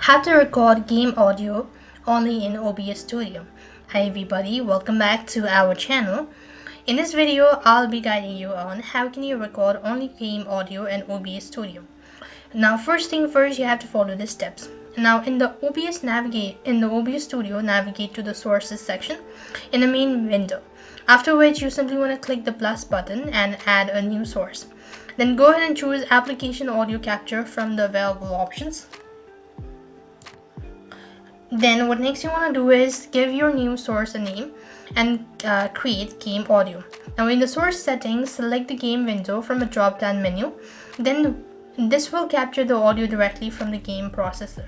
How to record game audio only in OBS Studio. Hi everybody, welcome back to our channel. In this video, I'll be guiding you on how can you record only game audio in OBS Studio. Now first thing first, you have to follow the steps. Now in the OBS Studio, navigate to the sources section in the main window. After which you simply want to click the plus button and add a new source. Then go ahead and choose application audio capture from the available options. Then what next you want to do is give your new source a name and create game audio. Now in the source settings, select the game window from a drop-down menu. Then this will capture the audio directly from the game processor.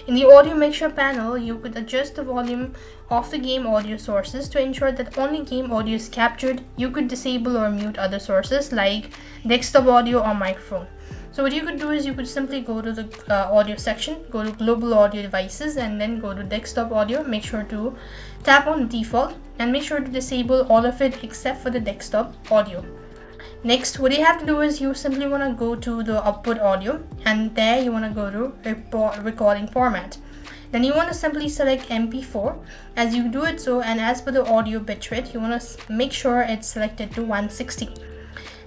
In the audio mixture panel, you could adjust the volume of the game audio sources to ensure that only game audio is captured. You could disable or mute other sources like desktop audio or microphone. So what you could do is you could simply go to the audio section, go to global audio devices, and then go to desktop audio. Make sure to tap on default and make sure to disable all of it except for the desktop audio. Next, what you have to do is you simply want to go to the output audio, and there you want to go to recording format. Then you want to simply select MP4. As you do it so, and as per the audio bitrate, you want to make sure it's selected to 160.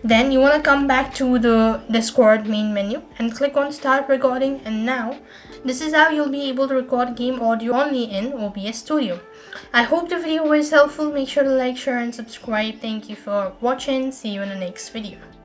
Then you want to come back to the Discord main menu and click on start recording, and now this is how you'll be able to record game audio only in OBS Studio. I hope the video was helpful. Make sure to like, share and subscribe. Thank you for watching. See you in the next video.